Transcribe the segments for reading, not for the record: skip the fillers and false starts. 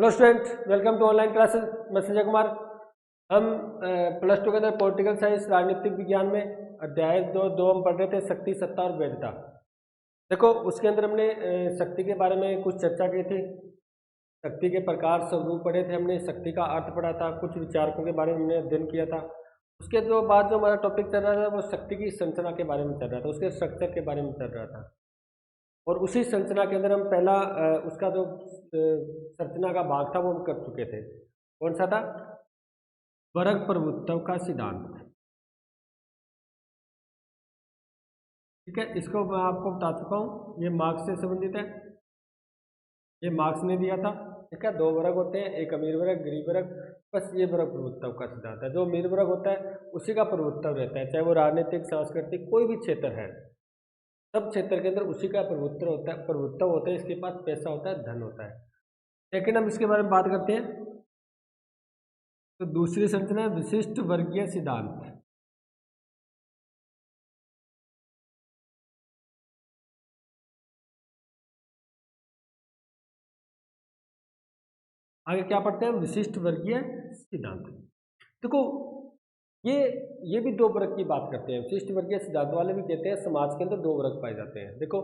Hello student, welcome to online classes. मैं संजय कुमार। हम plus two के अंदर पॉलिटिकल साइंस राजनीतिक विज्ञान में अध्याय दो हम पढ़ रहे थे, शक्ति, सत्ता और वैधता। देखो, उसके अंदर हमने शक्ति के बारे में कुछ चर्चा की थी। शक्ति के प्रकार स्वरूप पढ़े थे हमने, शक्ति का अर्थ पढ़ा था, कुछ विचारकों के बारे में हमने अध्ययन किया था। उसके बाद जो हमारा टॉपिक चल रहा था वो शक्ति की संरचना के बारे में चल रहा था, उसके स्ट्रक्चर के बारे में चल रहा था। और उसी संरचना के अंदर हम पहला उसका जो संरचना का भाग था वो हम कर चुके थे। कौन सा था? वर्ग प्रभुत्व का सिद्धांत। ठीक है, इसको मैं आपको बता चुका हूँ, ये मार्क्स से संबंधित है, ये मार्क्स ने दिया था। ठीक है, दो वर्ग होते हैं, एक अमीर वर्ग, गरीब वर्ग। बस ये वर्ग प्रभुत्व का सिद्धांत है। जो अमीर वर्ग होता है उसी का प्रभुत्व रहता है, चाहे वो राजनीतिक, सांस्कृतिक कोई भी क्षेत्र है, सब क्षेत्र के अंदर उसी का प्रभुत्व होता है। इसके पास पैसा होता है, धन होता है। लेकिन हम इसके बारे में बात करते हैं। तो दूसरी संरचना है विशिष्ट वर्गीय सिद्धांत। आगे क्या पढ़ते हैं? विशिष्ट वर्गीय सिद्धांत। देखो, ये भी दो वर्ग की बात करते हैं। विशिष्ट वर्गीय सिद्धांत वाले भी कहते हैं समाज के अंदर दो वर्ग पाए जाते हैं। देखो,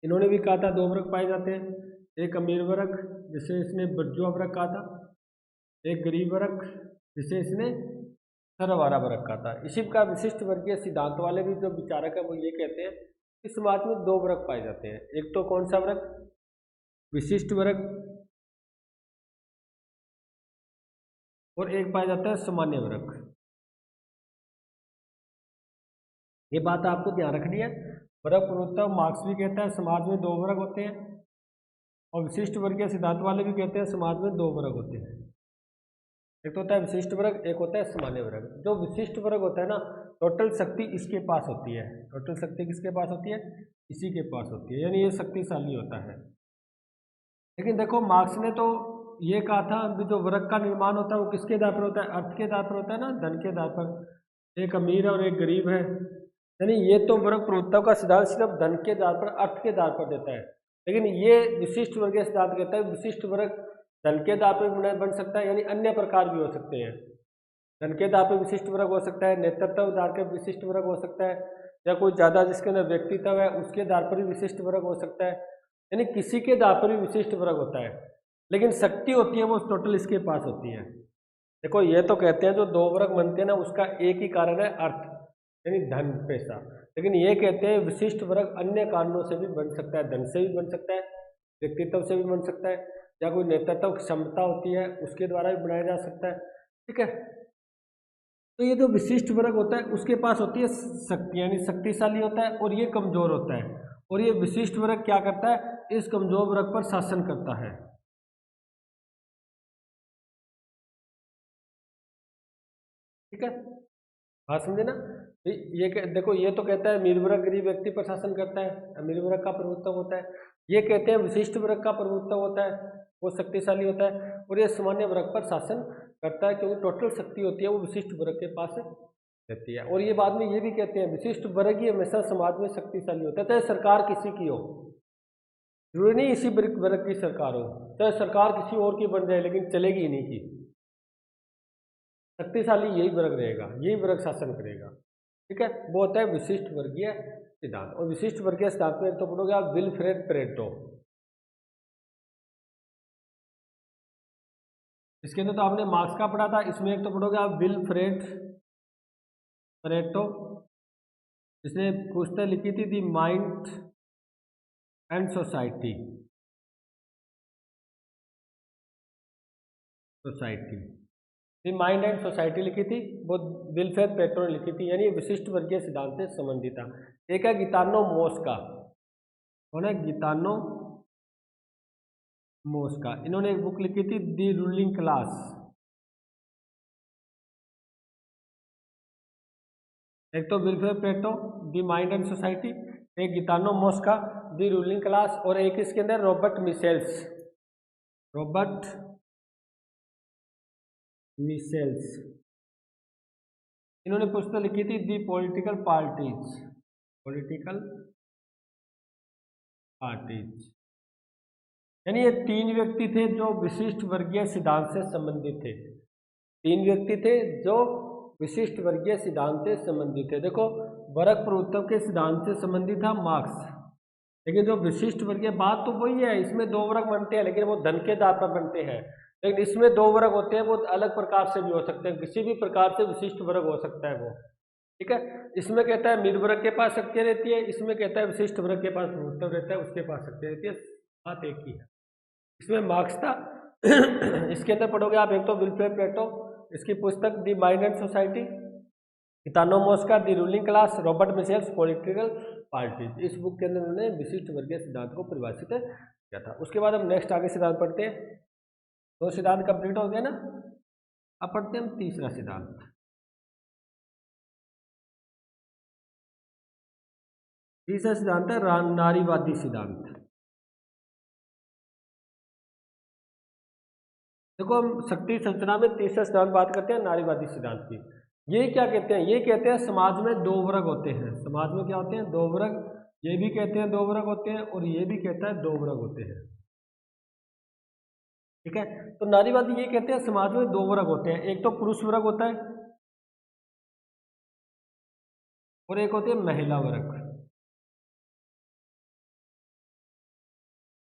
इन्होंने भी कहा था दो वर्ग पाए जाते हैं, एक अमीर वर्ग जिसे इसने बुर्जुआ वर्ग कहा था, एक गरीब वर्ग जिसे इसने सरवारा वर्ग कहा था। इसी का विशिष्ट वर्गीय सिद्धांत वाले भी जो विचारक है वो ये कहते हैं कि समाज में दो वर्ग पाए जाते हैं। एक तो कौन सा वर्ग? विशिष्ट वर्ग, और एक पाया जाता है सामान्य वर्ग। ये बात आपको ध्यान रखनी है। वर्ग प्रभुत्व मार्क्स भी कहता है समाज में दो वर्ग होते हैं, और विशिष्ट वर्गीय सिद्धांत वाले भी कहते हैं समाज में दो वर्ग होते हैं। एक तो होता है विशिष्ट वर्ग, एक होता है सामान्य वर्ग। जो विशिष्ट वर्ग होता है ना, टोटल शक्ति इसके पास होती है। टोटल शक्ति किसके पास होती है? इसी के पास होती है, यानी ये शक्तिशाली होता है। लेकिन देखो, मार्क्स ने तो ये कहा था कि जो वर्ग का निर्माण होता है वो किसके आधार पर होता है? अर्थ के आधार पर होता है ना, धन के आधार पर। एक अमीर और एक गरीब है, यानी ये तो वर्ग प्रभुत्व का सिद्धांत सिर्फ धन के आधार पर, अर्थ के आधार पर देता है। लेकिन ये विशिष्ट वर्गीय सिद्धांत कहता है विशिष्ट वर्ग धन के आधार पर बन सकता है, यानी अन्य प्रकार भी हो सकते हैं। धन के आधार पर विशिष्ट वर्ग हो सकता है, नेतृत्व आधार पर विशिष्ट वर्ग हो सकता है, या कोई ज़्यादा जिसके अंदर व्यक्तित्व है उसके आधार पर भी विशिष्ट वर्ग हो सकता है। यानी किसी के आधार पर भी विशिष्ट वर्ग होता है। लेकिन शक्ति होती है वो टोटल इसके पास होती है। देखो, ये तो कहते हैं जो दो वर्ग बनते हैं ना उसका एक ही कारण है अर्थ, यानी धन, पैसा। लेकिन ये कहते हैं विशिष्ट वर्ग अन्य कारणों से भी बन सकता है, धन से भी बन सकता है, व्यक्तित्व से भी बन सकता है, या कोई नेतृत्व क्षमता होती है उसके द्वारा भी बनाया जा सकता है। ठीक है, तो ये जो विशिष्ट वर्ग होता है उसके पास होती है शक्ति, यानी शक्तिशाली होता है, और ये कमजोर होता है। और ये विशिष्ट वर्ग क्या करता है? इस कमजोर वर्ग पर शासन करता है। ठीक है, बात समझे ना? देखो, ये तो कहता है अमीर वर्ग गरीब व्यक्ति पर शासन करता है, अमीर वर्ग का प्रभुत्व होता है। ये कहते हैं विशिष्ट वर्ग का प्रभुत्व होता है, वो शक्तिशाली होता है, और ये सामान्य वर्ग पर शासन करता है, क्योंकि टोटल शक्ति होती है वो विशिष्ट वर्ग के पास रहती है। और ये बाद में ये भी कहते हैं विशिष्ट वर्ग ही हमेशा समाज में शक्तिशाली होता है, चाहे सरकार किसी की हो। जरूरी नहीं इसी वर्ग की सरकार हो, चाहे सरकार किसी और की बन जाए, लेकिन चलेगी इन्हीं की। शक्तिशाली यही वर्ग रहेगा, यही वर्ग शासन करेगा। ठीक है, वो होता है विशिष्ट वर्गीय सिद्धांत। और विशिष्ट वर्गीय सिद्धांत में तो पढ़ोगे आप विल्फ्रेड पेरेटो। इसके अंदर तो आपने मार्क्स का पढ़ा था, इसमें एक तो पढ़ोगे आप विल्फ्रेड पेरेटो, जिसने पुस्तक लिखी थी दी mind and society. The mind and society लिखी थी, वो विल्फ्रेड पेरेटो ने लिखी थी, यानी विशिष्ट वर्गीय सिद्धांत से संबंधित था। एक है गितानो मोस्का, कौन है? गितानो मोस्का। इन्होंने एक बुक लिखी थी दी रूलिंग क्लास। एक तो Wilfred Pareto the mind and society, एक गितानो मोस्का दी रूलिंग क्लास, और एक इसके अंदर रॉबर्ट मिशेल्स। इन्होंने पुस्तक लिखी थी दी पॉलिटिकल पार्टीज। यानी ये 3 व्यक्ति थे जो विशिष्ट वर्गीय सिद्धांत से संबंधित थे। 3 व्यक्ति थे जो विशिष्ट वर्गीय सिद्धांत से संबंधित थे। देखो, वर्ग प्रभुत्व के सिद्धांत से संबंधित था मार्क्स, लेकिन जो विशिष्ट वर्गीय बात तो वही है, इसमें 2 वर्ग बनते हैं, लेकिन वो धन के आधार पर बनते हैं। लेकिन इसमें 2 वर्ग होते हैं, वो अलग प्रकार से भी हो सकते हैं, किसी भी प्रकार से विशिष्ट वर्ग हो सकता है वो, ठीक है। इसमें कहता है निर्वर्ग के पास शक्तियाँ रहती है, इसमें कहता है विशिष्ट वर्ग के पास प्रभुत्व रहता है, उसके पास शक्तियाँ रहती है, बात एक ही है। इसमें मार्क्स था इसके अंदर पढ़ोगे आप एक तो विल्फ्रेड प्लेटो, इसकी पुस्तक दी माइंड एंड सोसाइटी, इतानो Mosca the ruling class, Robert Michels political parties. इस बुक के अंदर उन्होंने विशिष्ट वर्गीय सिद्धांत को परिभाषित किया था। उसके बाद हम नेक्स्ट आगे सिद्धांत पढ़ते हैं। 2 सिद्धांत कंप्लीट हो गए ना, अब पढ़ते हैं हम तीसरा सिद्धांत। तीसरा सिद्धांत है नारीवादी सिद्धांत। देखो, हम शक्ति संरचना में तीसरा सिद्धांत बात करते हैं नारीवादी सिद्धांत की। ये क्या कहते हैं? ये कहते हैं समाज में 2 वर्ग होते हैं। समाज में क्या होते हैं? 2 वर्ग। ये भी कहते हैं 2 वर्ग होते हैं और ये भी कहता है 2 वर्ग होते हैं, ठीक है। तो नारीवादी ये कहते हैं समाज में 2 वर्ग होते हैं, एक तो पुरुष वर्ग होता है और एक होती है महिला वर्ग।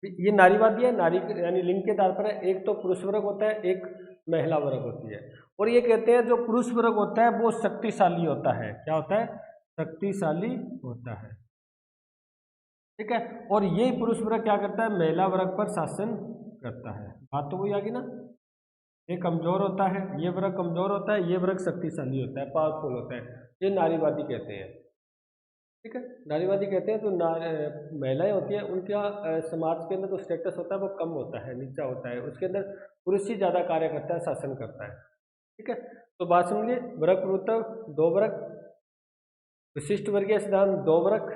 ये नारीवादी है, नारी यानी लिंग के आधार पर है। एक तो पुरुष वर्ग होता है, एक महिला वर्ग होती है। और ये कहते हैं जो पुरुष वर्ग होता है वो शक्तिशाली होता है। क्या होता है? शक्तिशाली होता है, ठीक है। और ये पुरुष वर्ग क्या करता है? महिला वर्ग पर शासन करता है। बात तो वही आ गई ना, ये कमजोर होता है, ये वर्ग कमजोर होता है, ये वर्ग शक्तिशाली होता है, पावरफुल होता है। ये नारीवादी कहते हैं, ठीक है। नारीवादी कहते हैं जो महिलाएं होती है उनका समाज के अंदर जो स्टेटस होता है वो कम होता है, नीचा होता है। उसके अंदर पुरुष ही ज़्यादा कार्य करता है, शासन करता है, ठीक है। तो बात समझिए, वर्ग प्रभुत्व 2 वर्ग, विशिष्ट वर्गीय सिद्धांत 2 वर्ग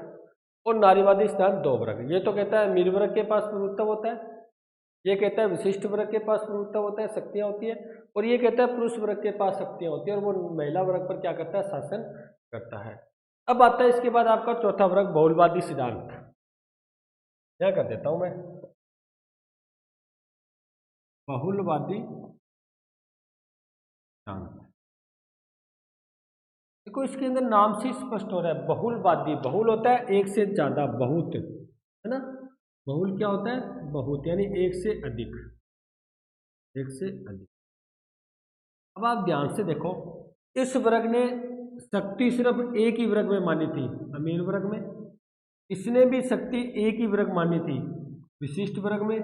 और नारीवादी सिद्धांत 2 वर्ग। ये तो कहता है निर्वर्ग के पास प्रभुत्व होता है, ये कहता है विशिष्ट वर्ग के पास प्रभुत्व होता है, शक्तियाँ होती है, और ये कहता है पुरुष वर्ग के पास शक्तियाँ होती है और वो महिला वर्ग पर क्या करता है? शासन करता है। अब आता है इसके बाद आपका चौथा वर्ग बहुलवादी सिद्धांत। क्या कर देता हूं मैं, बहुलवादी सिद्धांत। देखो, इसके अंदर नाम से स्पष्ट हो रहा है बहुलवादी। बहुल होता है एक से ज्यादा, बहुत, है ना। बहुल क्या होता है? बहुत, यानी एक से अधिक, एक से अधिक। अब आप ध्यान से देखो, इस वर्ग ने शक्ति सिर्फ एक ही वर्ग में मानी थी, अमीर वर्ग में। इसने भी शक्ति एक ही वर्ग मानी थी, विशिष्ट वर्ग में।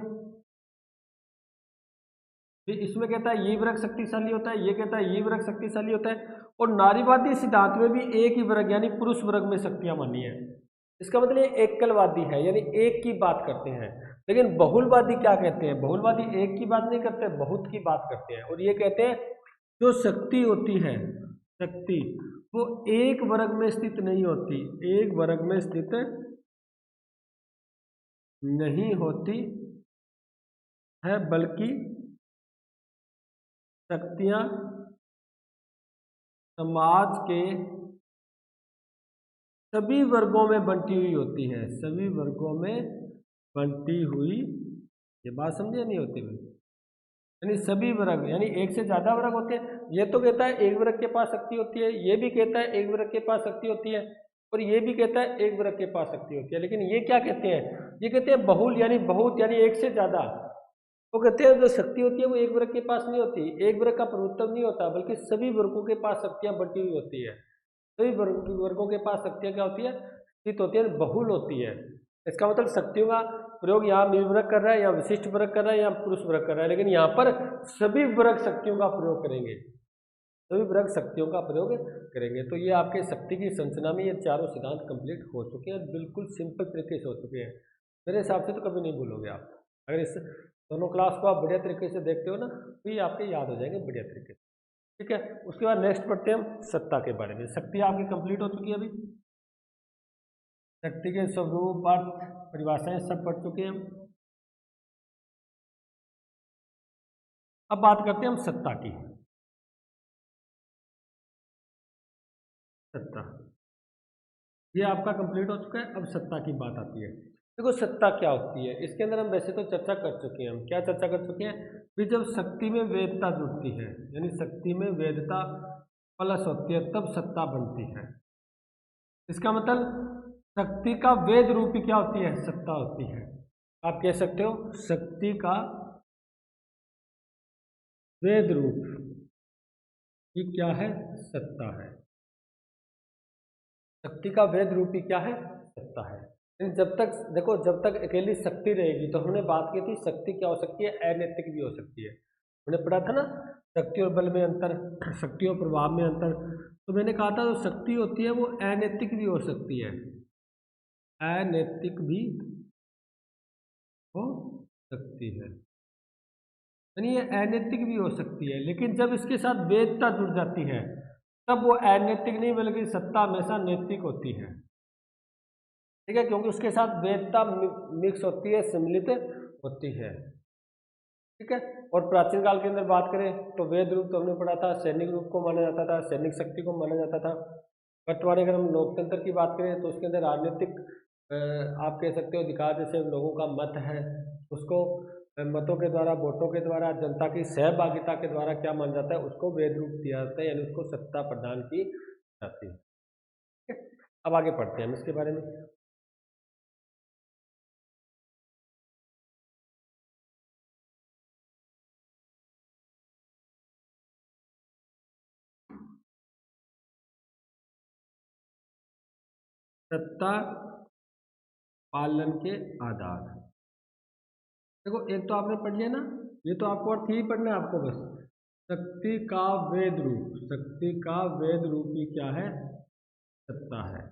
फिर इसमें कहता है ये वर्ग शक्तिशाली होता है, ये कहता है ये वर्ग शक्तिशाली होता है। और नारीवादी सिद्धांत में भी एक ही वर्ग यानी पुरुष वर्ग में शक्तियां मानी है। इसका मतलब ये एकलवादी है, यानी एक की बात करते हैं। लेकिन बहुलवादी क्या कहते हैं? बहुलवादी एक की बात नहीं करते, बहुत की बात करते हैं। और ये कहते हैं जो शक्ति होती है, शक्ति वो एक वर्ग में स्थित नहीं होती, एक वर्ग में स्थित नहीं होती है, बल्कि शक्तियां समाज के सभी वर्गों में बंटी हुई होती है, सभी वर्गों में बंटी हुई। ये बात समझे नहीं होती भाई? यानी सभी वर्ग, यानी एक से ज्यादा वर्ग होते हैं। ये तो कहता है एक वर्ग के पास शक्ति होती है, ये भी कहता है एक वर्ग के पास शक्ति होती है, और ये भी कहता है एक वर्ग के पास शक्ति होती है। लेकिन ये क्या कहते हैं? ये कहते हैं बहुल, यानी बहुत, यानी एक से ज्यादा। वो कहते हैं जो शक्ति होती है वो एक वर्ग के पास नहीं होती, एक वर्ग का प्रभुत्व नहीं होता, बल्कि सभी वर्गों के पास शक्तियां बंटी हुई होती है। सभी वर्गों के पास शक्तियां क्या होती है? स्थित होती है, बहुल होती है। इसका मतलब शक्तियों का प्रयोग यहाँ निर्वर्ग कर रहा है या विशिष्ट वर्ग कर रहा है या पुरुष वर्ग कर रहा है, लेकिन यहाँ पर सभी वर्ग शक्तियों का प्रयोग करेंगे, सभी वर्ग शक्तियों का प्रयोग करेंगे। तो ये आपके शक्ति की संरचना में ये चारों सिद्धांत कंप्लीट हो चुके हैं, बिल्कुल सिंपल तरीके से हो चुके हैं। मेरे हिसाब से तो कभी नहीं भूलोगे आप, अगर इस दोनों क्लास को आप बढ़िया तरीके से देखते हो ना, तो ये आपके याद हो जाएंगे बढ़िया तरीके से, ठीक है। उसके बाद नेक्स्ट पढ़ते हैं हम सत्ता के बारे में। शक्ति आपकी कंप्लीट हो चुकी है अभी, शक्ति के स्वरूप, अर्थ, परिभाषाएं सब पढ़ चुके हैं हम। अब बात करते हैं हम सत्ता की। सत्ता ये आपका कंप्लीट हो चुका है, अब सत्ता की बात आती है। देखो सत्ता क्या होती है, इसके अंदर हम वैसे तो चर्चा कर चुके हैं। हम क्या चर्चा कर चुके हैं कि जब शक्ति में वेदता जुड़ती है, यानी शक्ति में वेदता प्लस होती है, तब सत्ता बनती है। इसका मतलब शक्ति का वेद रूप ही क्या होती है, सत्ता होती है। आप कह सकते हो शक्ति का वेद रूप ही क्या है, सत्ता है। शक्ति का वेद रूप ही क्या है, सत्ता है। लेकिन जब तक देखो, जब तक अकेली शक्ति रहेगी, तो हमने बात की थी शक्ति क्या हो सकती है, अनैतिक भी हो सकती है। हमने पढ़ा था ना शक्ति और बल में अंतर, शक्ति और प्रभाव में अंतर। तो मैंने कहा था जो शक्ति होती है वो अनैतिक भी हो सकती है, अनैतिक भी हो सकती है, यानी ये अनैतिक भी हो सकती है। लेकिन जब इसके साथ वेदता जुड़ जाती है, तब वो अनैतिक नहीं बल्कि सत्ता हमेशा नैतिक होती है। ठीक है, क्योंकि उसके साथ वेदता मिक्स होती है, सम्मिलित होती है। ठीक है, और प्राचीन काल के अंदर बात करें तो वेद रूप तो हमने पढ़ा था, सैनिक रूप को माना जाता था, सैनिक शक्ति को माना जाता था। वर्तमान अगर हम लोकतंत्र की बात करें तो उसके अंदर राजनीतिक आप कह सकते हो अधिकार, जैसे लोगों का मत है उसको मतों के द्वारा, वोटों के द्वारा, जनता की सहभागिता के द्वारा क्या माना जाता है, उसको वेद रूप दिया जाता है, यानी उसको सत्ता प्रदान की जाती है। ठीक है, अब आगे पढ़ते हैं हम इसके बारे में। सत्ता पालन के आधार, देखो एक तो आपने पढ़ लिया ना, ये तो आपको अर्थ ही पढ़ना है आपको बस। शक्ति का वेद रूप, शक्ति का वेद रूप ही क्या है, सत्ता है।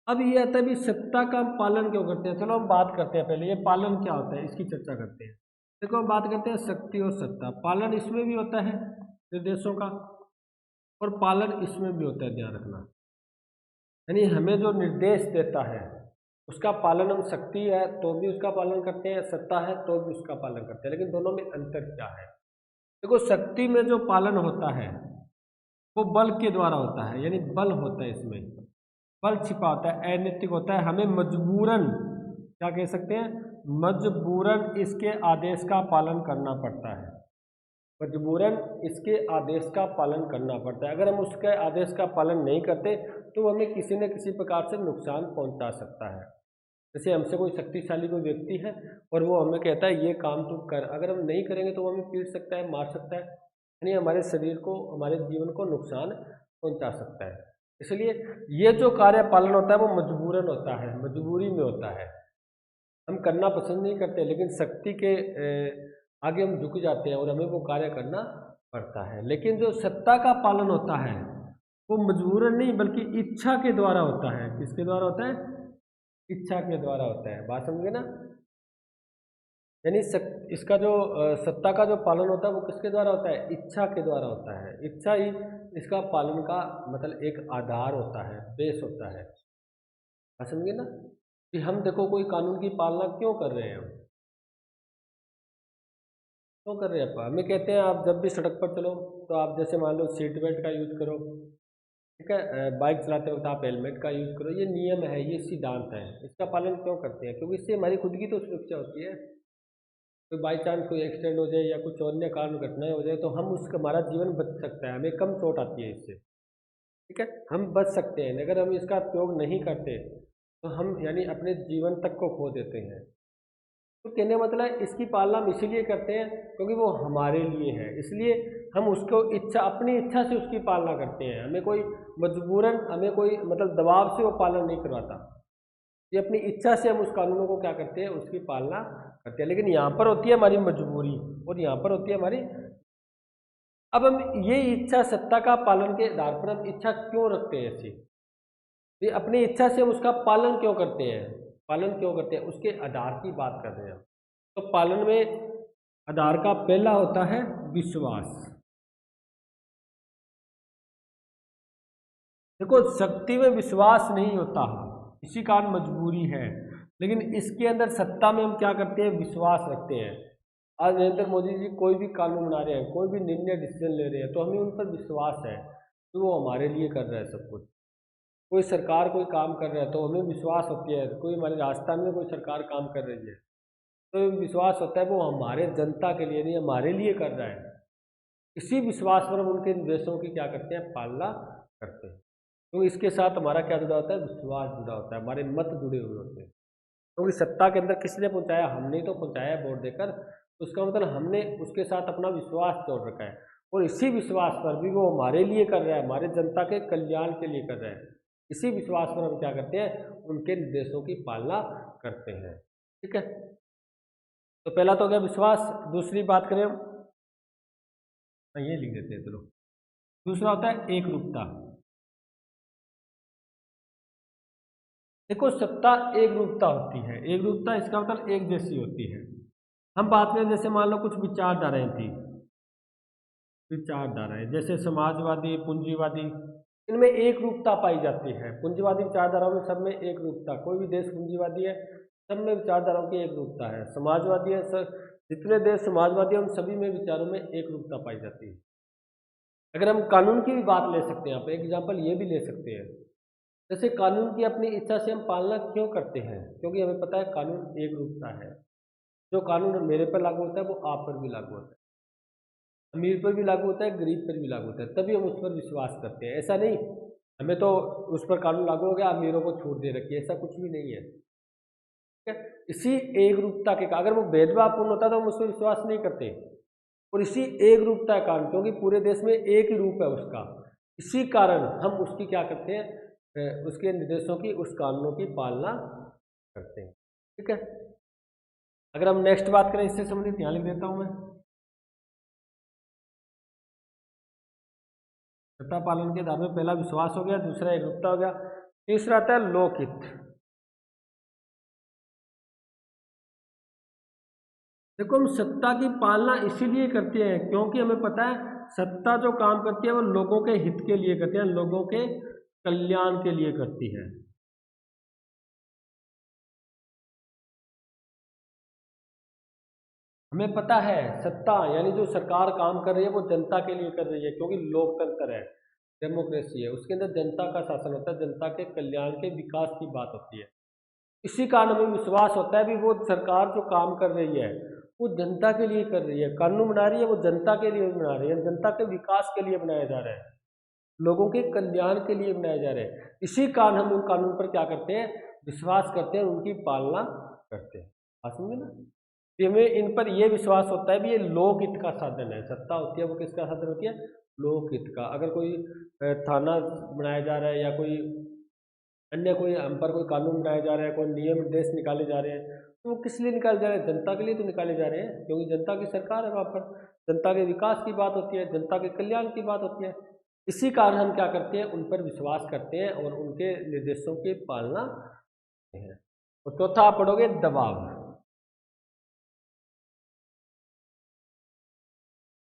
अब ये आता है भी सत्ता का हम पालन क्यों करते हैं, चलो हम बात करते हैं पहले ये पालन क्या होता है, इसकी चर्चा करते हैं। देखो हम बात करते हैं शक्ति और सत्ता, पालन इसमें भी होता है निर्देशों का, और पालन इसमें भी होता है, ध्यान रखना। यानी हमें जो निर्देश देता है उसका पालन हम, शक्ति है तो भी उसका पालन करते हैं, सत्ता है तो भी उसका पालन करते हैं, लेकिन दोनों में अंतर क्या है। देखो शक्ति में जो पालन होता है वो बल के द्वारा होता है, यानी बल होता है, इसमें बल छिपा होता है, अनैतिक होता है, हमें मजबूरन क्या कह सकते हैं, मजबूरन इसके आदेश का पालन करना पड़ता है, मजबूरन इसके आदेश का पालन करना पड़ता है। अगर हम उसके आदेश का पालन नहीं करते तो वो हमें किसी न किसी प्रकार से नुकसान पहुंचा सकता है। जैसे हमसे कोई शक्तिशाली कोई व्यक्ति है और वो हमें कहता है ये काम तू कर, अगर हम नहीं करेंगे तो वो हमें पीट सकता है, मार सकता है, यानी हमारे शरीर को, हमारे जीवन को नुकसान पहुंचा सकता है। इसलिए ये जो कार्य पालन होता है वो मजबूरन होता है, मजबूरी में होता है, हम करना पसंद नहीं करते, लेकिन शक्ति के आगे हम झुक जाते हैं और हमें वो कार्य करना पड़ता है। लेकिन जो सत्ता का पालन होता है वो मजबूरन नहीं बल्कि इच्छा के द्वारा होता है। किसके द्वारा होता है, इच्छा के द्वारा होता है, बात समझे ना। यानी इसका जो सत्ता का जो पालन होता है वो किसके द्वारा होता है, इच्छा के द्वारा होता है। इच्छा ही इसका पालन का मतलब एक आधार होता है, बेस होता है, बात समझे ना। कि हम देखो कोई कानून की पालना क्यों कर रहे हैं, हम क्यों कर रहे हैं, हमें कहते हैं आप जब भी सड़क पर चलो तो आप जैसे मान लो सीट बेल्ट का यूज करो, ठीक है, बाइक चलाते वक्त आप हेलमेट का यूज करो, ये नियम है, ये सिद्धांत है। इसका पालन क्यों करते हैं, क्योंकि इससे हमारी खुद की तो सुरक्षा होती है। कोई बाई चांस कोई एक्सीडेंट हो जाए या कुछ अन्य कारण घटनाएं हो जाए तो हम उसका, हमारा जीवन बच सकता है, हमें कम चोट आती है इससे, ठीक है, हम बच सकते हैं। अगर हम इसका उपयोग नहीं करते तो हम यानी अपने जीवन तक को खो देते हैं। तो कहने का मतलब इसकी पालना हम इसीलिए करते हैं क्योंकि वो हमारे लिए है, इसलिए हम उसको इच्छा, अपनी इच्छा से उसकी पालना करते हैं। हमें कोई मजबूरन, हमें कोई मतलब दबाव से वो पालन नहीं करवाता, ये अपनी इच्छा से हम उस कानूनों को क्या करते हैं, उसकी पालना करते हैं। लेकिन यहाँ पर होती है हमारी मजबूरी और यहाँ पर होती है हमारी, अब हम ये इच्छा, सत्ता का पालन के आधार पर हम इच्छा क्यों रखते हैं ऐसी, ये अपनी इच्छा से हम उसका पालन क्यों करते हैं, पालन क्यों करते हैं, उसके आधार की बात कर रहे हैं हम। तो पालन में आधार का पहला होता है विश्वास। देखो शक्ति में विश्वास नहीं होता, इसी कारण मजबूरी है, लेकिन इसके अंदर सत्ता में हम क्या करते हैं, विश्वास रखते हैं। आज नरेंद्र मोदी जी कोई भी कानून बना रहे हैं, कोई भी निर्णय डिसीजन ले रहे हैं, तो हमें उन पर विश्वास है कि वो हमारे लिए कर रहे हैं सब कुछ। कोई सरकार कोई काम कर रहा है तो हमें विश्वास होती है, कोई हमारे राजस्थान में कोई सरकार काम कर रही है तो विश्वास होता है वो हमारे जनता के लिए नहीं, हमारे लिए कर रहा है। इसी विश्वास पर हम उनके निर्देशों की क्या करते हैं, पालना करते हैं। तो इसके साथ हमारा क्या जुड़ा होता है, विश्वास जुड़ा होता है, हमारे मत जुड़े हुए होते हैं। क्योंकि सत्ता के अंदर किसने पहुंचाया, हमने तो पहुंचाया वोट देकर, तो उसका मतलब हमने उसके साथ अपना विश्वास जोड़ रखा है और इसी विश्वास पर भी वो हमारे लिए कर रहा है, हमारे जनता के कल्याण के लिए कर रहा है। इसी विश्वास पर हम क्या करते हैं, उनके निर्देशों की पालना करते हैं। ठीक है, तो पहला तो हो गया विश्वास। दूसरी बात करें हम, ये लिख देते हैं चलो। दूसरा होता है एक रूपता। देखो सत्ता एक रूपता होती है, एक रूपता इसका मतलब एक जैसी होती है। हम बात करें जैसे मान लो कुछ विचारधाराएं थी, विचारधाराएं जैसे समाजवादी, पूंजीवादी, इनमें एक रूपता पाई जाती है। पूंजीवादी विचारधाराओं में सब में एक रूपता, कोई भी देश पूंजीवादी है सब में विचारधाराओं की एक रूपता है। समाजवादी है सर, जितने देश समाजवादी है उन सभी में विचारों में एक रूपता पाई जाती है। अगर हम कानून की भी बात ले सकते हैं, आप एग्जाम्पल ये भी ले सकते हैं, जैसे कानून की अपनी इच्छा से हम पालना क्यों करते हैं, क्योंकि हमें पता है कानून एक रूपता है। जो कानून मेरे पर लागू होता है वो आप पर भी लागू होता है, अमीर पर भी लागू होता है, गरीब पर भी लागू होता है, तभी हम उस पर विश्वास करते हैं। ऐसा नहीं हमें तो उस पर कानून लागू हो गया अमीरों को छूट दे रखी है, ऐसा कुछ भी नहीं है। ठीक है, इसी एक रूपता के, अगर वो भेदभावपूर्ण होता तो हम उस पर विश्वास नहीं करते। और इसी एक रूपता है कानून, क्योंकि पूरे देश में एक ही रूप है उसका, इसी कारण हम उसकी क्या करते हैं, उसके निर्देशों की, उस कानूनों की पालना करते हैं। ठीक है, अगर हम नेक्स्ट बात करें इससे संबंधित, यहाँ लिख देता हूं मैं, सत्ता पालन के आधार में पहला विश्वास हो गया, दूसरा एकरूपता हो गया, तीसरा आता है लोकहित। देखो हम सत्ता की पालना इसीलिए करते हैं क्योंकि हमें पता है सत्ता जो काम करती है वो लोगों के हित के लिए करती है, लोगों के कल्याण के लिए करती है। हमें पता है सत्ता यानी जो सरकार काम कर रही है वो जनता के लिए कर रही है, क्योंकि लोकतंत्र है, डेमोक्रेसी है, उसके अंदर जनता का शासन होता है, जनता के कल्याण के विकास की बात होती है। इसी कारण हमें विश्वास होता है भी वो सरकार जो काम कर रही है वो जनता के लिए कर रही है, कानून बना रही है वो जनता के लिए बना रही है, जनता के विकास के लिए बनाया जा रहा है, लोगों के कल्याण के लिए बनाए जा रहे हैं। इसी कारण हम उन कानून पर क्या करते हैं, विश्वास करते हैं, उनकी पालना करते हैं। बात समझे ना, कि हमें इन पर यह विश्वास होता है भी ये लोकहित का साधन है। सत्ता होती है वो किसका साधन होती है, लोकहित का। अगर कोई थाना बनाया जा रहा है या कोई अन्य कोई हम पर कोई कानून बनाया जा रहा है, कोई नियम निर्देश निकाले जा रहे हैं, तो वो किस लिए निकाले जा रहे हैं, जनता के लिए तो निकाले जा रहे हैं, क्योंकि जनता की सरकार है वहाँ पर, जनता के विकास की बात होती है, जनता के कल्याण की बात होती है। इसी कारण हम क्या करते हैं, उन पर विश्वास करते हैं और उनके निर्देशों की पालना करते हैं। और चौथा आप पढ़ोगे दबाव।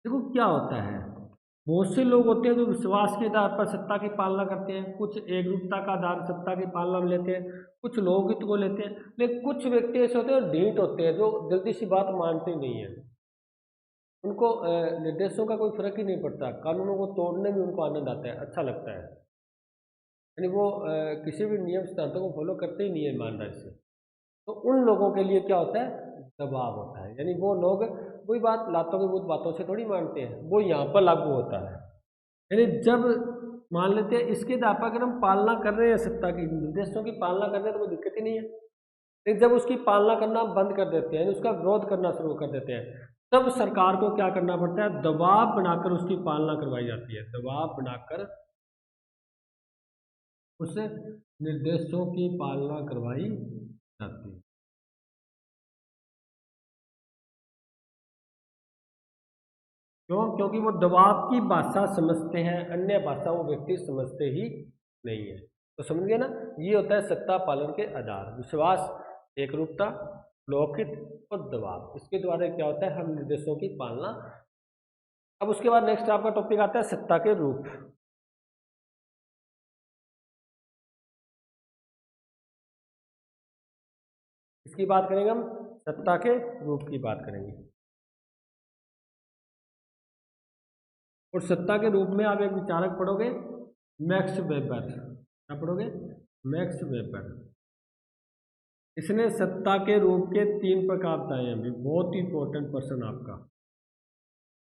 देखो क्या होता है, बहुत से लोग होते हैं जो विश्वास के आधार पर सत्ता की पालना करते हैं, कुछ एकरूपता का आधार सत्ता की पालना में लेते हैं, कुछ लोकहित को लेते हैं, लेकिन कुछ व्यक्ति ऐसे होते हैं ढीठ होते हैं जो जल्दी सी बात मानते नहीं है। उनको निर्देशों का कोई फर्क ही नहीं पड़ता, कानूनों को तोड़ने में उनको आनंद आता है, अच्छा लगता है, यानी वो किसी भी नियम सिद्धांतों को फॉलो करते ही नहीं है ईमानदारी से। तो उन लोगों के लिए क्या होता है, दबाव होता है, यानी वो लोग वही बात लातों की भूत बातों से थोड़ी मानते हैं, वो यहाँ पर लागू होता है। यानी जब मान लेते हैं इसके आधार पर अगर हम पालना कर रहे हैं सत्ता की, निर्देशों की पालना कर रहे हैं तो कोई दिक्कत ही नहीं है, लेकिन जब उसकी पालना करना बंद कर देते हैं, उसका विरोध करना शुरू कर देते हैं, तब सरकार को क्या करना पड़ता है, दबाव बनाकर उसकी पालना करवाई जाती है, दबाव बनाकर उस निर्देशों की पालना करवाई जाती है। क्यों, क्योंकि वो दबाव की भाषा समझते हैं, अन्य भाषा वो व्यक्ति समझते ही नहीं है। तो समझ गए ना, ये होता है सत्ता पालन के आधार, विश्वास, एकरूपता, लोकहित और दबाव। इसके द्वारा क्या होता है, हम निर्देशों की पालना। अब उसके बाद नेक्स्ट आपका टॉपिक आता है सत्ता के रूप। इसकी बात करेंगे हम, सत्ता के रूप की बात करेंगे। और सत्ता के रूप में आप एक विचारक पढ़ोगे, मैक्स वेबर। क्या पढ़ोगे? Max weber. इसने सत्ता के रूप के 3 प्रकार बताए हैं। अभी बहुत ही इंपॉर्टेंट पर्सन आपका,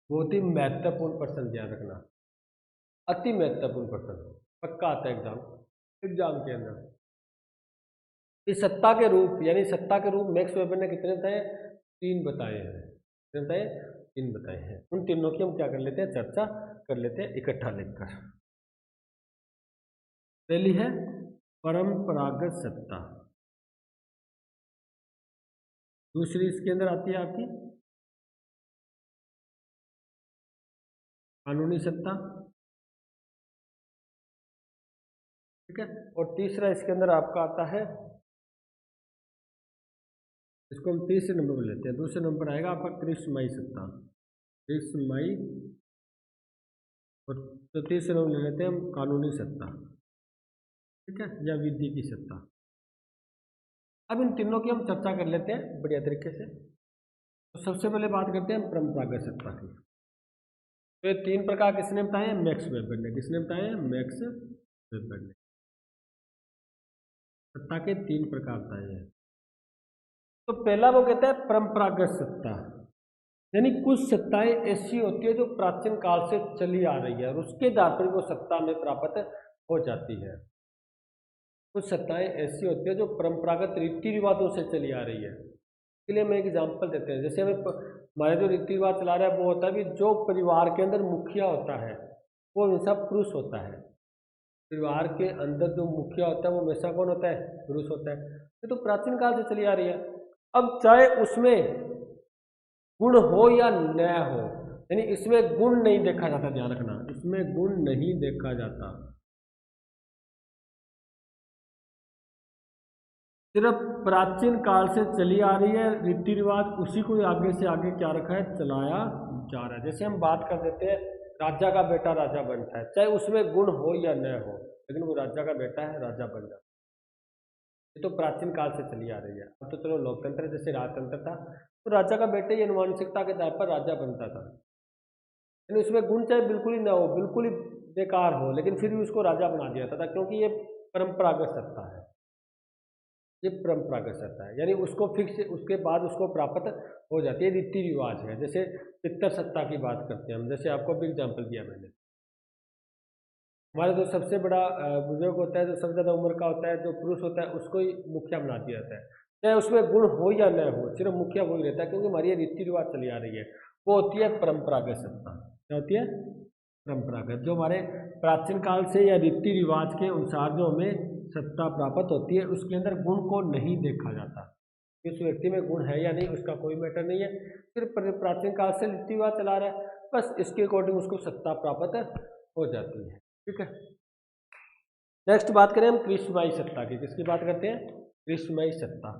बहुत ही महत्वपूर्ण पर्सन, ध्यान रखना, अति महत्वपूर्ण पर्सन, पक्का आता है एग्जाम के अंदर। इस सत्ता के रूप, यानी सत्ता के रूप मैक्स वेबर ने कितने बताए? 3 बताए हैं। कितने बताए? 3 बताए हैं। उन तीनों की हम क्या कर लेते हैं? चर्चा कर लेते हैं इकट्ठा लिखकर। पहली है परंपरागत सत्ता, दूसरी इसके अंदर आती है आपकी कानूनी सत्ता, ठीक है, और तीसरा इसके अंदर आपका आता है, इसको हम तीसरे नंबर पर लेते हैं। दूसरे नंबर आएगा आपका कृष्णमयी सत्ता, कृष्णमयी, और तो तीसरे नंबर ले लेते हैं हम कानूनी सत्ता, ठीक है, या विधि की सत्ता। अब इन तीनों की हम चर्चा कर लेते हैं बढ़िया तरीके से। तो सबसे पहले बात करते हैं परंपरागत सत्ता की। तो ये 3 प्रकार किसने बताए हैं? मैक्स वेबर ने। किसने बताए हैं? मैक्स वेबर ने सत्ता के 3 प्रकार बताए हैं। तो पहला वो कहता है परंपरागत सत्ता, यानी कुछ सत्ताएं ऐसी होती है जो प्राचीन काल से चली आ रही है और उसके आधार पर वो सत्ता में प्राप्त हो जाती है। कुछ सत्ताएं ऐसी होती है जो परंपरागत रीति रिवाजों से चली आ रही है। इसके लिए मैं एक एग्जांपल देते हैं। जैसे हमें हमारे जो रीति रिवाज चला रहा है वो होता है भी जो परिवार के अंदर मुखिया होता है वो हमेशा पुरुष होता है। परिवार के अंदर जो मुखिया होता है वो हमेशा कौन होता है? पुरुष होता है। ये तो प्राचीन काल से चली आ रही है। अब चाहे उसमें गुण हो या न हो, यानी इसमें गुण नहीं देखा जाता, ध्यान रखना, इसमें गुण नहीं देखा जाता, सिर्फ प्राचीन काल से चली आ रही है रीति रिवाज, उसी को आगे से आगे क्या रखा है? चलाया जा रहा है। जैसे हम बात कर देते हैं राजा का बेटा राजा बनता है, चाहे उसमें गुण हो या न हो, लेकिन वो राजा का बेटा है, राजा बन जाता है। ये तो प्राचीन काल से चली आ रही है। अब तो चलो लोकतंत्र जैसे राजतंत्र था तो राजा का बेटे ही अनुवांशिकता के आधार पर राजा बनता था, लेकिन उसमें गुण चाहे बिल्कुल ही ना हो, बिल्कुल ही बेकार हो, लेकिन फिर भी उसको राजा बना दिया जाता था, क्योंकि ये परंपरागत सत्ता है। ये परंपरागत सत्ता है, यानी उसको फिक्स, उसके बाद उसको प्राप्त हो जाती है, रीति रिवाज है। जैसे पितर सत्ता की बात करते हैं हम, जैसे आपको भी एग्जाम्पल दिया मैंने। हमारा जो सबसे बड़ा बुजुर्ग होता है, जो सबसे ज़्यादा उम्र का होता है, जो पुरुष होता है, उसको ही मुखिया बना दिया जाता है, चाहे उसमें गुण हो या न हो, सिर्फ मुखिया वही रहता है, क्योंकि हमारी ये रीति रिवाज चली आ रही है। वो होती है परंपरागत सत्ता। क्या होती है? परंपरागत, जो हमारे प्राचीन काल से या रीति रिवाज के अनुसार जो हमें सत्ता प्राप्त होती है, उसके अंदर गुण को नहीं देखा जाता। उस व्यक्ति में गुण है या नहीं उसका कोई मैटर नहीं है, सिर्फ प्राचीन काल से रीति रिवाज चला रहा है, बस इसके अकॉर्डिंग उसको सत्ता प्राप्त हो जाती है, ठीक है। नेक्स्ट बात करें हम कृष्णमयी सत्ता की। किसकी बात करते हैं? कृष्णमयी सत्ता।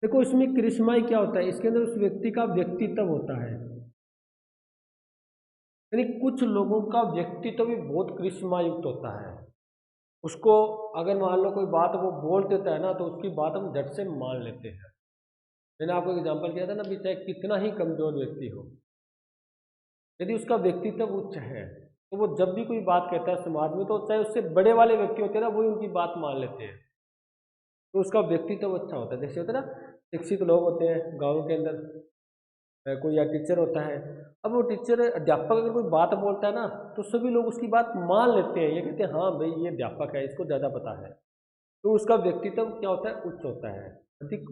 देखो इसमें कृष्णमयी क्या होता है? इसके अंदर उस व्यक्ति का व्यक्तित्व होता है, यानी कुछ लोगों का व्यक्तित्व भी बहुत कृष्णमय युक्त होता है। उसको अगर मान लो कोई बात वो बोल देता है ना, तो उसकी बात हम झट से मान लेते हैं। मैंने आपको एग्जांपल दिया था ना भी, चाहे कितना ही कमजोर व्यक्ति हो, यदि उसका व्यक्तित्व उच्च है तो वो जब भी कोई बात कहता है समाज में, तो चाहे उससे बड़े वाले व्यक्ति होते हैं ना, वही उनकी बात मान लेते हैं, तो उसका व्यक्तित्व अच्छा होता है। जैसे होता है ना, शिक्षित लोग होते हैं गाँव के अंदर, कोई या टीचर होता है, अब वो टीचर अध्यापक अगर कोई बात बोलता है ना, तो सभी लोग उसकी बात मान लेते हैं, ये कहते हैं हाँ भाई ये अध्यापक है, इसको ज़्यादा पता है। तो उसका व्यक्तित्व क्या होता है? उच्च होता है, अधिक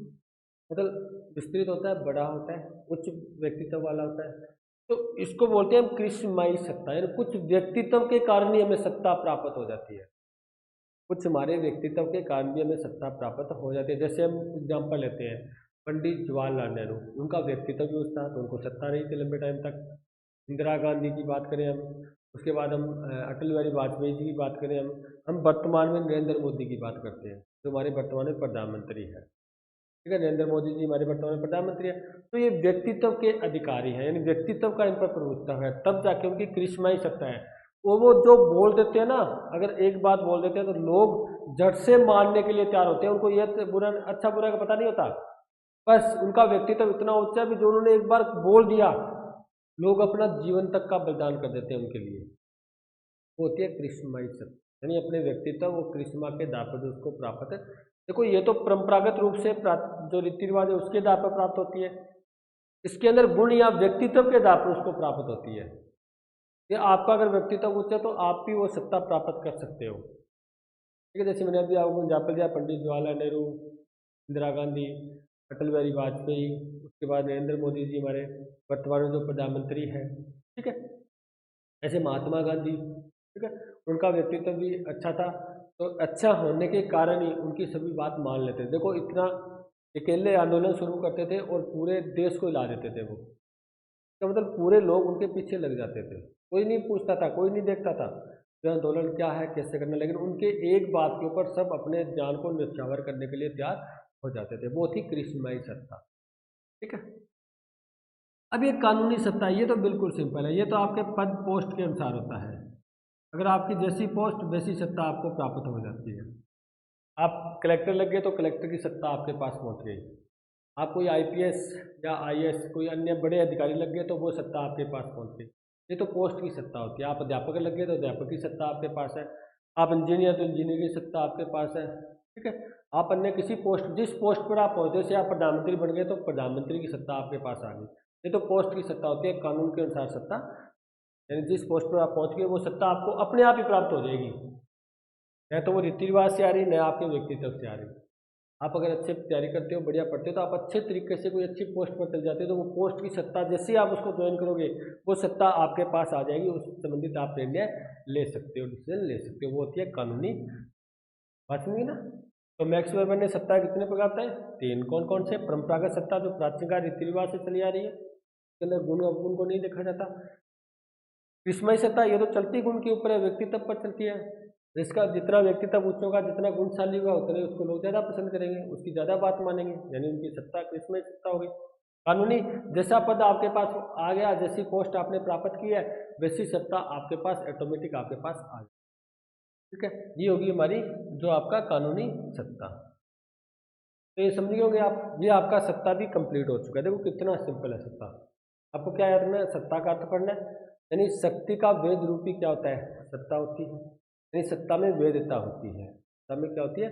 मतलब विस्तृत होता है, बड़ा होता है, उच्च व्यक्तित्व वाला होता है। तो इसको बोलते हैं हम कृष्णमयी सत्ता, यानी कुछ व्यक्तित्व के कारण ही हमें सत्ता प्राप्त हो जाती है, कुछ हमारे व्यक्तित्व के कारण भी हमें सत्ता प्राप्त हो जाती है। जैसे हम एग्जाम्पल लेते हैं पंडित जवाहरलाल नेहरू, उनका व्यक्तित्व भी उच्च था तो उनको सत्ता रही थी लंबे टाइम तक। इंदिरा गांधी की बात करें हम, उसके बाद हम अटल बिहारी वाजपेयी जी की बात करें हम वर्तमान में नरेंद्र मोदी की बात करते हैं जो हमारे वर्तमान में प्रधानमंत्री है, ठीक है। नरेंद्र मोदी जी हमारे वर्तमान में प्रधानमंत्री है। तो ये व्यक्तित्व के अधिकारी हैं, यानी व्यक्तित्व का इन पर प्रभुत्व है, तब जाके उनकी कृष्णमयी सत्ता है। वो जो बोल देते हैं ना, अगर एक बात बोल देते हैं तो लोग झट से मानने के लिए तैयार होते हैं, उनको ये बुरा अच्छा बुरा का पता नहीं होता, बस उनका व्यक्तित्व इतना ऊंचा है भी जो उन्होंने एक बार बोल दिया, लोग अपना जीवन तक का बलिदान कर देते हैं उनके लिए। वो होती है कृष्णमयी सत्ता। यानी अपने व्यक्तित्व वो करिश्मा के आधार पर उसको प्राप्त है। देखो ये तो परंपरागत रूप से जो रीति रिवाज है उसके आधार पर प्राप्त होती है, इसके अंदर गुण या व्यक्तित्व के आधार पर उसको प्राप्त होती है। ये आपका अगर व्यक्तित्व उच्च है तो आप भी वो सत्ता प्राप्त कर सकते हो। ठीक है, जैसे मैंने अभी आपको एग्जाम्पल दिया, पंडित जवाहरलाल नेहरू, इंदिरा गांधी, अटल बिहारी वाजपेयी, उसके बाद नरेंद्र मोदी जी हमारे वर्तमान में जो प्रधानमंत्री हैं। ठीक है, ऐसे महात्मा गांधी, ठीक है, उनका व्यक्तित्व भी अच्छा था, तो अच्छा होने के कारण ही उनकी सभी बात मान लेते थे। देखो इतना अकेले आंदोलन शुरू करते थे और पूरे देश को हिला देते थे वो, तो मतलब पूरे लोग उनके पीछे लग जाते थे, कोई नहीं पूछता था, कोई नहीं देखता था ये आंदोलन क्या है, कैसे करना, लेकिन उनके एक बात के ऊपर सब अपने जान को न्यौछावर करने के लिए तैयार हो जाते थे। वो थी करिश्माई सत्ता। ठीक है, अब ये कानूनी सत्ता, ये तो बिल्कुल सिंपल है, ये तो आपके पद पोस्ट के अनुसार होता है। अगर आपकी जैसी पोस्ट वैसी सत्ता आपको प्राप्त हो जाती है। आप कलेक्टर लग गए तो कलेक्टर की सत्ता आपके पास पहुंच गई। आप कोई आईपीएस या आईएएस कोई अन्य बड़े अधिकारी लग गए तो वो सत्ता आपके पास पहुंच गई। ये तो पोस्ट की सत्ता होती है। आप अध्यापक लग गए तो अध्यापक की सत्ता आपके पास है। आप इंजीनियर तो इंजीनियर की सत्ता आपके पास है। ठीक है, आप अन्य किसी पोस्ट, जिस पोस्ट पर आप पहुंचे से आप प्रधानमंत्री बन गए तो प्रधानमंत्री की सत्ता आपके पास आ गई। ये तो पोस्ट की सत्ता होती है, कानून के अनुसार सत्ता, यानी जिस पोस्ट पर आप पहुंच गए वो सत्ता आपको अपने आप ही प्राप्त हो जाएगी। न तो वो रीति रिवाज से आ रही, न आपके व्यक्तित्व से आ रही। आप अगर अच्छे तैयारी करते हो, बढ़िया पढ़ते हो, तो आप अच्छे तरीके से कोई अच्छी पोस्ट पर चल जाते हो, तो वो पोस्ट की सत्ता जैसे ही आप उसको ज्वाइन करोगे वो सत्ता आपके पास आ जाएगी, उससे संबंधित आप निर्णय ले सकते हो, डिसीजन ले सकते हो। वो होती है कानूनी बात, समझी ना। तो मैक्स वेबर ने सत्ता कितने प्रकार बताए? 3। कौन कौन से? परंपरागत सत्ता जो प्राचीन काल रीति रिवाज से चली आ रही है, इसके अंदर गुण अवगुण को नहीं देखा जाता। विस्मय सत्ता, ये तो चलती गुण के ऊपर है, व्यक्तित्व पर चलती है। जिसका जितना व्यक्तित्व उच्च होगा, जितना गुणशाली होगा, उतने उसको लोग ज़्यादा पसंद करेंगे, उसकी ज़्यादा बात मानेंगे, यानी उनकी सत्ता विस्मय सत्ता होगी। कानूनी, जैसा पद आपके पास आ गया, जैसी पोस्ट आपने प्राप्त की है, वैसी सत्ता आपके पास ऑटोमेटिक आपके पास आ जाए। ठीक है, ये होगी हमारी जो आपका कानूनी सत्ता। तो ये समझ गए होंगे आप, ये आपका सत्ता भी कंप्लीट हो चुका है। देखो कितना सिंपल है सत्ता। आपको क्या याद रखना है? सत्ता का अर्थ पढ़ना है, यानी शक्ति का वेद रूपी क्या होता है? सत्ता होती है, यानी सत्ता में वेदता होती है। सत्ता में क्या होती है?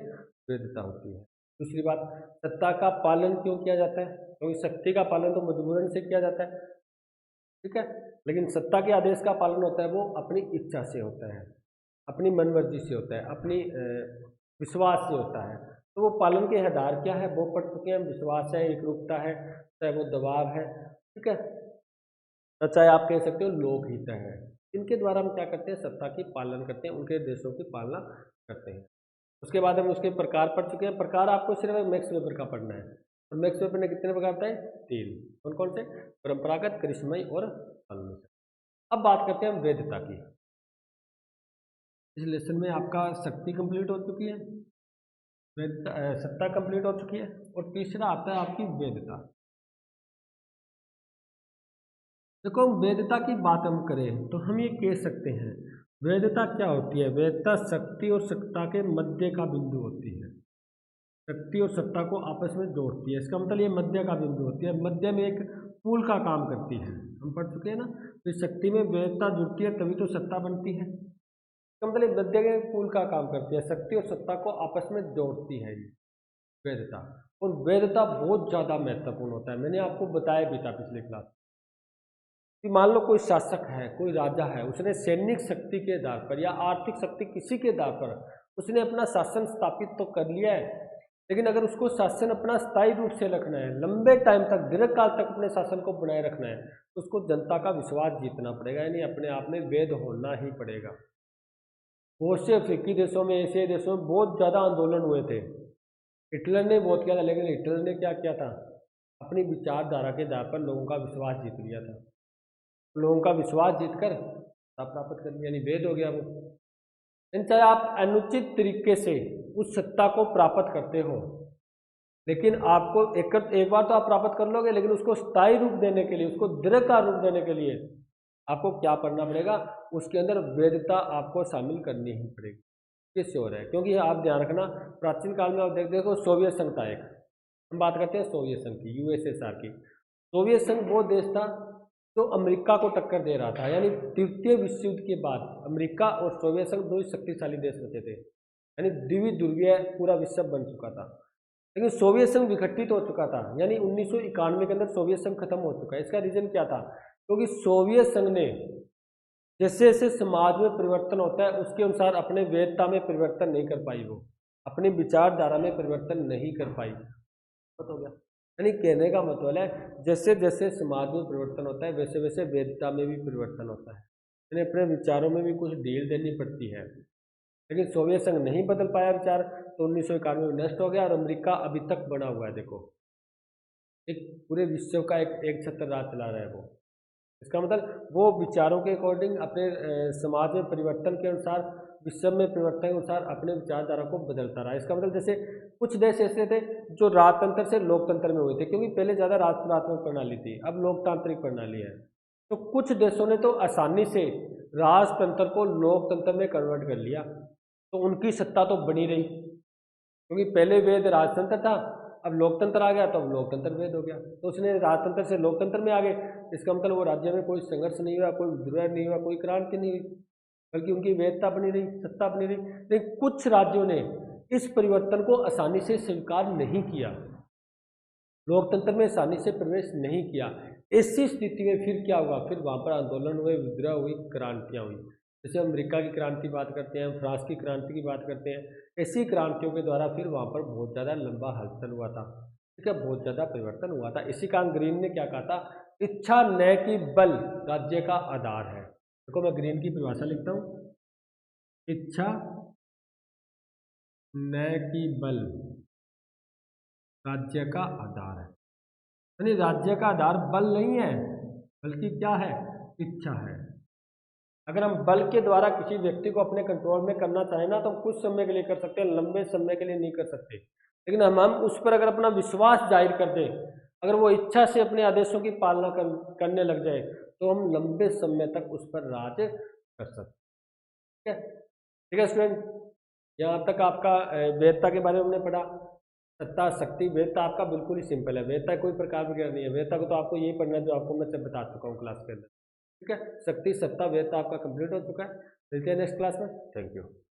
वेदता होती है। दूसरी बात, सत्ता का पालन क्यों किया जाता है? क्योंकि शक्ति का पालन तो मजबूरन से किया जाता है। ठीक है, लेकिन सत्ता के आदेश का पालन होता है वो अपनी इच्छा से होता है, अपनी मनमर्जी से होता है, अपनी विश्वास से होता है। तो वो पालन के आधार क्या है वो पढ़ चुके हैं। विश्वास है, एकरूपता है, चाहे वो दबाव है। ठीक है, तो चाहे आप कह सकते हो लोकहित है। इनके द्वारा हम क्या करते हैं? सत्ता की पालन करते हैं, उनके देशों की पालना करते हैं। उसके बाद हम उसके प्रकार पढ़ चुके हैं। प्रकार आपको सिर्फ मैक्स वेबर का पढ़ना है। और मैक्स वेबर ने कितने प्रकार बताए? 3। कौन कौन से? परंपरागत, करिश्माई और कानूनी। अब बात करते हैं हम वेदता की। इस लेसन में आपका शक्ति कंप्लीट हो चुकी है, वेदता सत्ता कंप्लीट हो चुकी है, और तीसरा आता है आपकी वेदता। देखो वेदता की बात हम करें तो हम ये कह सकते हैं, वेदता क्या होती है? वेदता शक्ति और सत्ता के मध्य का बिंदु होती है। शक्ति और सत्ता को आपस में जोड़ती है, इसका मतलब ये मध्य का बिंदु होती है, मध्य में एक पुल का काम करती है। हम पढ़ चुके हैं ना, तो शक्ति में वेदता जुड़ती है तभी तो सत्ता बनती है। इसका मतलब मध्य के पुल का काम करती है, शक्ति और सत्ता को आपस में जोड़ती है ये वेदता। और वेदता बहुत ज़्यादा महत्वपूर्ण होता है, मैंने आपको बताया भी था पिछले क्लास। कि मान लो कोई शासक है, कोई राजा है, उसने सैनिक शक्ति के आधार पर या आर्थिक शक्ति किसी के आधार पर उसने अपना शासन स्थापित तो कर लिया है, लेकिन अगर उसको शासन अपना स्थायी रूप से रखना है, लंबे टाइम तक, दीर्घकाल तक अपने शासन को बनाए रखना है, तो उसको जनता का विश्वास जीतना पड़ेगा, यानी अपने आप में वेद होना ही पड़ेगा। बहुत से अफ्रीकी देशों में, एशियाई देशों में बहुत ज़्यादा आंदोलन हुए थे। हिटलर ने बहुत किया था, लेकिन हिटलर ने क्या किया था? अपनी विचारधारा के आधार पर लोगों का विश्वास जीत लिया था। लोगों का विश्वास जीतकर सत्ता प्राप्त कर लिया, यानी वेद हो गया वो। चाहे आप अनुचित तरीके से उस सत्ता को प्राप्त करते हो, लेकिन आपको एक बार तो आप प्राप्त कर लोगे, लेकिन उसको स्थायी रूप देने के लिए, उसको दीर्घकाल रूप देने के लिए आपको क्या करना पड़ेगा? उसके अंदर वेदता आपको शामिल करनी ही पड़ेगी। किससे हो रहा है? क्योंकि आप ध्यान रखना, प्राचीन काल में आप देखो सोवियत संघ था एक, हम बात करते हैं सोवियत संघ की, यूएसएसआर की। सोवियत संघ वो देश था जो अमेरिका को टक्कर दे रहा था। यानी द्वितीय विश्व युद्ध के बाद अमेरिका और सोवियत संघ दो ही शक्तिशाली देश बचे थे, यानी द्विध्रुवीय पूरा विश्व बन चुका था। लेकिन सोवियत संघ विघटित हो चुका था, यानी 1991 के अंदर सोवियत संघ खत्म हो चुका है। इसका रीजन क्या था? क्योंकि सोवियत संघ ने जैसे जैसे समाज में परिवर्तन होता है उसके अनुसार अपने वेदता में परिवर्तन नहीं कर पाई, वो अपनी विचारधारा में परिवर्तन नहीं कर पाई। हो गया, यानी कहने का मतलब है जैसे जैसे समाज में परिवर्तन होता है वैसे वैसे वेदता में भी परिवर्तन होता है, यानी अपने विचारों में भी कुछ ढील देनी पड़ती है। लेकिन सोवियत संघ नहीं बदल पाया विचार, तो 1991 में नष्ट हो गया और अमेरिका अभी तक बना हुआ है। देखो, एक पूरे विश्व का एक छत्र राज चला रहा है वो। इसका मतलब वो विचारों के अकॉर्डिंग अपने समाज में परिवर्तन के अनुसार, विश्व में परिवर्तन के अनुसार अपने विचारधारा को बदलता रहा। इसका मतलब जैसे कुछ देश ऐसे थे जो राजतंत्र से लोकतंत्र में हुए थे, क्योंकि पहले ज़्यादा राष्ट्रात्मक प्रणाली थी, अब लोकतांत्रिक प्रणाली है। तो कुछ देशों ने तो आसानी से राजतंत्र को लोकतंत्र में कन्वर्ट कर लिया, तो उनकी सत्ता तो बनी रही, क्योंकि पहले वेद राजतंत्र था, अब लोकतंत्र आ गया तो अब लोकतंत्र वेद हो गया। तो उसने राजतंत्र से लोकतंत्र में आ गए। इसका मतलब वो राज्य में कोई संघर्ष नहीं हुआ, कोई विद्रोह नहीं हुआ, कोई क्रांति नहीं हुई, बल्कि उनकी वेदता बनी रही, सत्ता बनी रही। लेकिन कुछ राज्यों ने इस परिवर्तन को आसानी से स्वीकार नहीं किया, लोकतंत्र में आसानी से प्रवेश नहीं किया। ऐसी स्थिति में फिर क्या हुआ? फिर वहाँ पर आंदोलन हुए, विद्रोह हुई, क्रांतियाँ हुई। जैसे अमेरिका की क्रांति की बात करते हैं, फ्रांस की क्रांति की बात करते हैं, ऐसी क्रांतियों के द्वारा फिर वहाँ पर बहुत ज़्यादा लंबा हलचल हुआ था, ठीक है, बहुत ज़्यादा परिवर्तन हुआ था। इसी कारण ग्रीन ने क्या कहा था? इच्छा न कि बल राज्य का आधार है। देखो मैं ग्रीन की परिभाषा लिखता हूँ, इच्छा न कि बल राज्य का आधार है। यानी राज्य का आधार बल नहीं है, बल्कि क्या है? इच्छा है। अगर हम बल के द्वारा किसी व्यक्ति को अपने कंट्रोल में करना चाहें ना, तो हम कुछ समय के लिए कर सकते हैं, लंबे समय के लिए नहीं कर सकते। लेकिन हम उस पर अगर अपना विश्वास जाहिर कर दें, अगर वो इच्छा से अपने आदेशों की पालना करने लग जाए, तो हम लंबे समय तक उस पर राज कर सकते हैं। ठीक है स्टूडेंट, यहाँ तक आपका वेदता के बारे में हमने पढ़ा। सत्ता, शक्ति, वेदता आपका बिल्कुल ही सिंपल है। वेदता कोई प्रकार वगैरह नहीं है। वेदता को तो आपको यही पढ़ना है जो आपको मैं सब बता चुका हूँ क्लास के अंदर। ठीक है, शक्ति, सत्ता, वेदता आपका कंप्लीट हो चुका है। मिलते हैं नेक्स्ट क्लास में। Thank you.